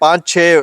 5-6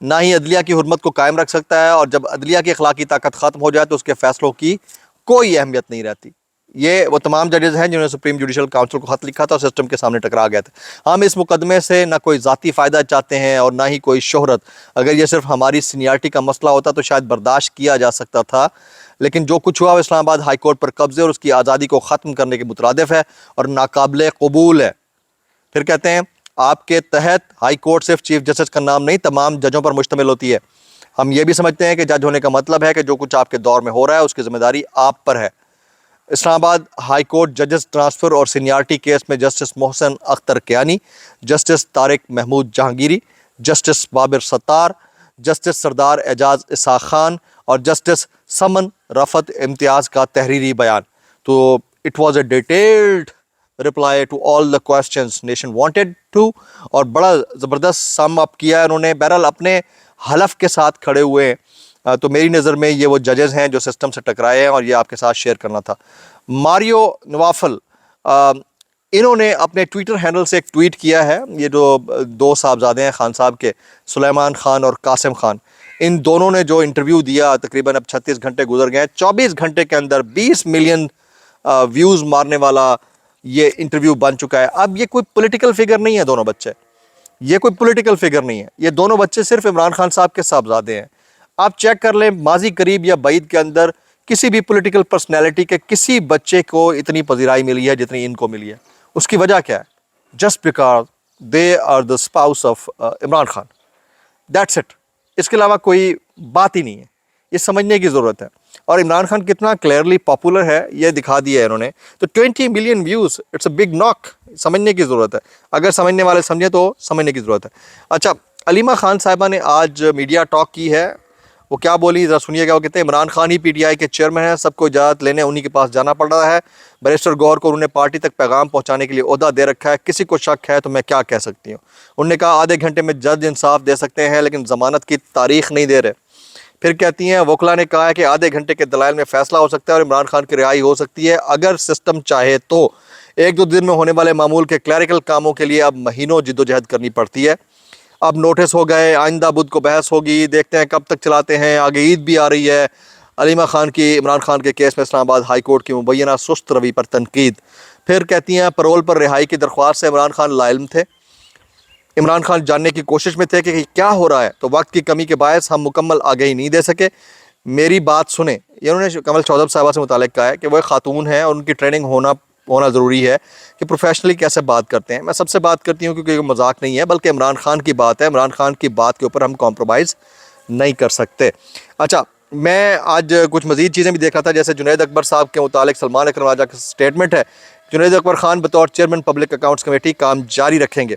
نہ ہی عدلیہ کی حرمت کو قائم رکھ سکتا ہے، اور جب عدلیہ کی اخلاقی طاقت ختم ہو جائے تو اس کے فیصلوں کی کوئی اہمیت نہیں رہتی۔ یہ وہ تمام ججز ہیں جنہوں نے سپریم جوڈیشل کاؤنسل کو خط لکھا تھا اور سسٹم کے سامنے ٹکرا گئے تھے۔ ہم اس مقدمے سے نہ کوئی ذاتی فائدہ چاہتے ہیں اور نہ ہی کوئی شہرت۔ اگر یہ صرف ہماری سینیارٹی کا مسئلہ ہوتا تو شاید برداشت کیا جا سکتا تھا، لیکن جو کچھ ہوا وہ اسلام آباد ہائی کورٹ پر قبضے اور اس کی آزادی کو ختم کرنے کے مترادف ہے اور ناقابل قبول ہے۔ پھر کہتے ہیں آپ کے تحت ہائی کورٹ صرف چیف جسٹس کا نام نہیں تمام ججوں پر مشتمل ہوتی ہے۔ ہم یہ بھی سمجھتے ہیں کہ جج ہونے کا مطلب ہے کہ جو کچھ آپ کے دور میں ہو رہا ہے اس کی ذمہ داری آپ پر ہے۔ اسلام آباد ہائی کورٹ ججز ٹرانسفر اور سینیارٹی کیس میں justice Mohsin Akhtar Kayani, justice Tariq Mahmood Jahangiri, justice Babar ستار، جسٹس سردار اعجاز اسحاق خان اور جسٹس سمن رفعت امتیاز کا تحریری بیان۔ تو it was a detailed reply to all the questions nation wanted to، اور بڑا زبردست سم اپ کیا ہے انہوں نے۔ بہرحال اپنے حلف کے ساتھ کھڑے ہوئے ہیں۔ تو میری نظر میں یہ وہ ججز ہیں جو سسٹم سے ٹکرائے ہیں، اور یہ آپ کے ساتھ شیئر کرنا تھا۔ ماریو نوافل، انہوں نے اپنے ٹویٹر ہینڈل سے ایک ٹویٹ کیا ہے، یہ جو دو صاحبزادے ہیں خان صاحب کے، سلیمان خان اور قاسم خان، ان دونوں نے جو انٹرویو دیا، تقریباً اب 36 گھنٹے گزر گئے ہیں، 24 گھنٹے کے اندر 20 ملین ویوز مارنے والا یہ انٹرویو بن چکا ہے۔ اب یہ کوئی پولیٹیکل فگر نہیں ہے دونوں بچے، یہ کوئی پولیٹیکل فگر نہیں ہے، یہ دونوں بچے صرف عمران خان صاحب کے صاحبزادے ہیں۔ آپ چیک کر لیں ماضی قریب یا بعید کے اندر کسی بھی پولیٹیکل پرسنالٹی کے کسی بچے کو اتنی پذیرائی ملی ہے جتنی ان کو ملی ہے۔ اس کی وجہ کیا ہے؟ Just because they are the spouse of Imran Khan, that's it. اس کے علاوہ کوئی بات ہی نہیں ہے، یہ سمجھنے کی ضرورت ہے۔ اور عمران خان کتنا کلیئرلی پاپولر ہے یہ دکھا دیا ہے انہوں نے۔ تو 20 million views, it's a big knock, سمجھنے کی ضرورت ہے۔ اگر سمجھنے والے سمجھیں تو سمجھنے کی ضرورت ہے۔ اچھا، علیمہ خان صاحبہ نے آج میڈیا ٹاک کی ہے، وہ کیا بولی ذرا سنیے گا۔ وہ کہتے ہیں عمران خان ہی پی ٹی آئی کے چیئرمین ہیں، سب کو اجازت لینے انہی کے پاس جانا پڑ رہا ہے۔ بیرسٹر گور کو انہوں نے پارٹی تک پیغام پہنچانے کے لیے عہدہ دے رکھا ہے، کسی کو شک ہے تو میں کیا کہہ سکتی ہوں۔ انہوں نے کہا آدھے گھنٹے میں جج انصاف دے سکتے ہیں لیکن ضمانت کی تاریخ نہیں دے رہے۔ پھر کہتی ہیں وکلا نے کہا ہے کہ آدھے گھنٹے کے دلائل میں فیصلہ ہو سکتا ہے اور عمران خان کی رہائی ہو سکتی ہے اگر سسٹم چاہے تو۔ ایک دو دن میں ہونے والے معمول کے کلیریکل کاموں کے لیے اب مہینوں جدوجہد کرنی پڑتی ہے۔ اب نوٹس ہو گئے، آئندہ بدھ کو بحث ہوگی، دیکھتے ہیں کب تک چلاتے ہیں، آگے عید بھی آ رہی ہے۔ علیمہ خان کی عمران خان کے کیس میں اسلام آباد ہائی کورٹ کی مبینہ سست روی پر تنقید۔ پھر کہتی ہیں پرول پر رہائی کی درخواست سے عمران خان لاعلم تھے، عمران خان جاننے کی کوشش میں تھے کہ کیا ہو رہا ہے، تو وقت کی کمی کے باعث ہم مکمل آگہی نہیں دے سکے۔ میری بات سنیں، یہ انہوں نے کمل چودھری صاحبہ سے متعلق کہا ہے کہ وہ ایک خاتون ہیں اور ان کی ٹریننگ ہونا ضروری ہے کہ پروفیشنلی کیسے بات کرتے ہیں۔ میں سب سے بات کرتی ہوں کیونکہ یہ مذاق نہیں ہے بلکہ عمران خان کی بات ہے، عمران خان کی بات کے اوپر ہم کمپرومائز نہیں کر سکتے۔ اچھا، میں آج کچھ مزید چیزیں بھی دیکھ رہا تھا، جیسے جنید اکبر صاحب کے متعلق سلمان اکرم راجہ کا سٹیٹمنٹ ہے، جنید اکبر خان بطور چیئرمین پبلک اکاؤنٹس کمیٹی کام جاری رکھیں گے۔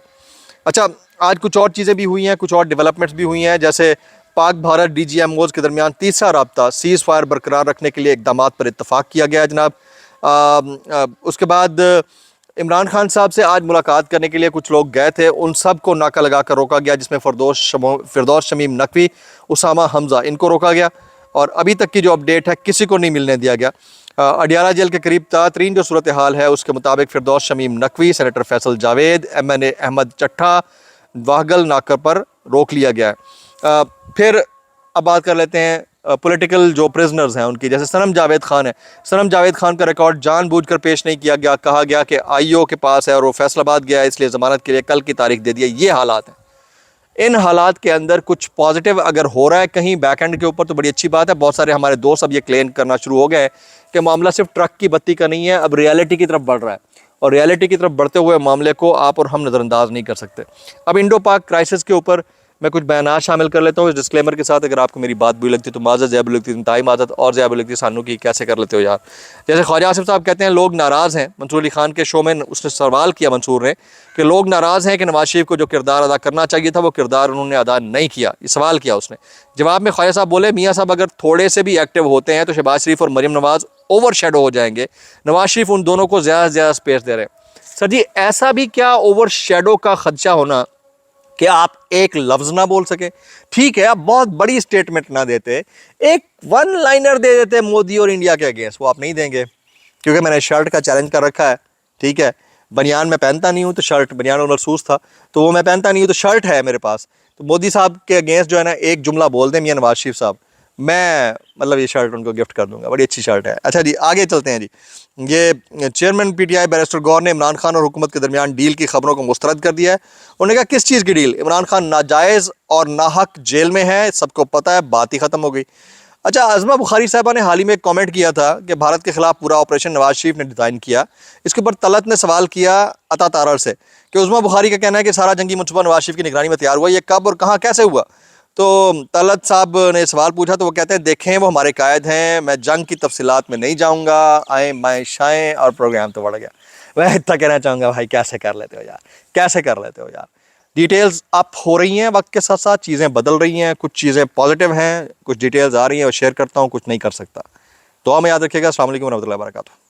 اچھا، آج کچھ اور چیزیں بھی ہوئی ہیں، کچھ اور ڈیولپمنٹس بھی ہوئی ہیں، جیسے Pak Bharat D G M Os کے درمیان تیسرا رابطہ سیز فائر برقرار رکھنے کے لیے اقدامات پر اتفاق کیا گیا ہے جناب۔ اس کے بعد عمران خان صاحب سے آج ملاقات کرنے کے لیے کچھ لوگ گئے تھے، ان سب کو ناکہ لگا کر روکا گیا، جس میں فردوس شمیم نقوی، اسامہ حمزہ، ان کو روکا گیا، اور ابھی تک کی جو اپڈیٹ ہے کسی کو نہیں ملنے دیا گیا۔ اڈیالہ جیل کے قریب ترین جو صورتحال ہے اس کے مطابق Firdous Shamim Naqvi, senator Faisal Javed, M N A Ahmad Chattha, واہگل ناکر پر روک لیا گیا ہے۔ پھر اب بات کر لیتے ہیں پولیٹیکل جو پرزنرز ہیں ان کی، جیسے صنم جاوید خان ہے۔ صنم جاوید خان کا ریکارڈ جان بوجھ کر پیش نہیں کیا گیا، کہا گیا کہ آئی او کے پاس ہے اور وہ فیصل آباد گیا ہے اس لیے ضمانت کے لیے کل کی تاریخ دے دیا۔ یہ حالات ہیں، ان حالات کے اندر کچھ پازیٹیو اگر ہو رہا ہے کہیں بیک اینڈ کے اوپر تو بڑی اچھی بات ہے۔ بہت سارے ہمارے دوست اب یہ کلیم کرنا شروع ہو گئے ہیں کہ معاملہ صرف ٹرک کی بتی کا نہیں ہے، اب ریالٹی کی طرف بڑھ رہا ہے، اور ریالٹی کی طرف بڑھتے ہوئے معاملے کو آپ اور ہم نظر انداز نہیں کر سکتے۔ اب انڈو پاک کرائسس کے اوپر میں کچھ بیانات شامل کر لیتا ہوں اس ڈسکلیمر کے ساتھ، اگر آپ کو میری بات بری لگتی ہے تو معذرت، زیادہ بری لگتی ہے انتہائی معذرت، اور زیادہ بری لگتی ہے سانو کی کیسے کر لیتے ہو یار۔ جیسے خواجہ آصف صاحب کہتے ہیں لوگ ناراض ہیں، منصور علی خان کے شو میں اس نے سوال کیا منصور نے کہ لوگ ناراض ہیں کہ نواز شریف کو جو کردار ادا کرنا چاہیے تھا وہ کردار انہوں نے ادا نہیں کیا، یہ سوال کیا اس نے۔ جواب میں خواجہ صاحب بولے میاں صاحب اگر تھوڑے سے بھی ایکٹیو ہوتے ہیں تو شہباز شریف اور مریم نواز اوور شیڈو ہو جائیں گے، نواز شریف ان دونوں کو زیادہ سے زیادہ سپیس دے رہے ہیں۔ سر جی ایسا بھی کیا اوور شیڈو کا خدشہ ہونا کہ آپ ایک لفظ نہ بول سکے؟ ٹھیک ہے، آپ بہت بڑی سٹیٹمنٹ نہ دیتے، ایک ون لائنر دے دیتے مودی اور انڈیا کے اگینسٹ، وہ آپ نہیں دیں گے کیونکہ میں نے شرٹ کا چیلنج کر رکھا ہے، ٹھیک ہے، بنیان میں پہنتا نہیں ہوں تو شرٹ، بنیان اور مرسوس تھا تو وہ میں پہنتا نہیں ہوں تو شرٹ ہے میرے پاس، تو مودی صاحب کے اگینسٹ جو ہے نا ایک جملہ بول دیں میاں نواز شریف صاحب، میں مطلب یہ شرٹ ان کو گفٹ کر دوں گا، بڑی اچھی شرٹ ہے۔ اچھا جی آگے چلتے ہیں جی۔ یہ chairman P T I barrister گور نے عمران خان اور حکومت کے درمیان ڈیل کی خبروں کو مسترد کر دیا ہے۔ انہوں نے کہا کس چیز کی ڈیل؟ عمران خان ناجائز اور ناحق جیل میں ہے، سب کو پتہ ہے، بات ہی ختم ہو گئی۔ اچھا عظمہ بخاری صاحبہ نے حال ہی میں ایک کامنٹ کیا تھا کہ بھارت کے خلاف پورا آپریشن نواز شریف نے ڈیزائن کیا۔ اس کے اوپر طلعت نے سوال کیا عطا تارڑ سے کہ عظمہ بخاری کا کہنا ہے کہ سارا جنگی منصوبہ نواز شریف کی نگرانی میں تیار ہوا، یہ کب اور کہاں کیسے ہوا؟ تو طلعت صاحب نے سوال پوچھا تو وہ کہتے ہیں دیکھیں وہ ہمارے قائد ہیں، میں جنگ کی تفصیلات میں نہیں جاؤں گا، آئیں مائیں شائیں، اور پروگرام تو بڑھ گیا۔ میں اتنا کہنا چاہوں گا بھائی کیسے کر لیتے ہو یار، کیسے کر لیتے ہو یار۔ ڈیٹیلز اپ ہو رہی ہیں وقت کے ساتھ ساتھ، چیزیں بدل رہی ہیں، کچھ چیزیں پازیٹیو ہیں، کچھ ڈیٹیلز آ رہی ہیں اور شیئر کرتا ہوں، کچھ نہیں کر سکتا۔ دعا میں یاد رکھیے گا۔ السلام علیکم ورحمۃ اللہ وبرکاتہ۔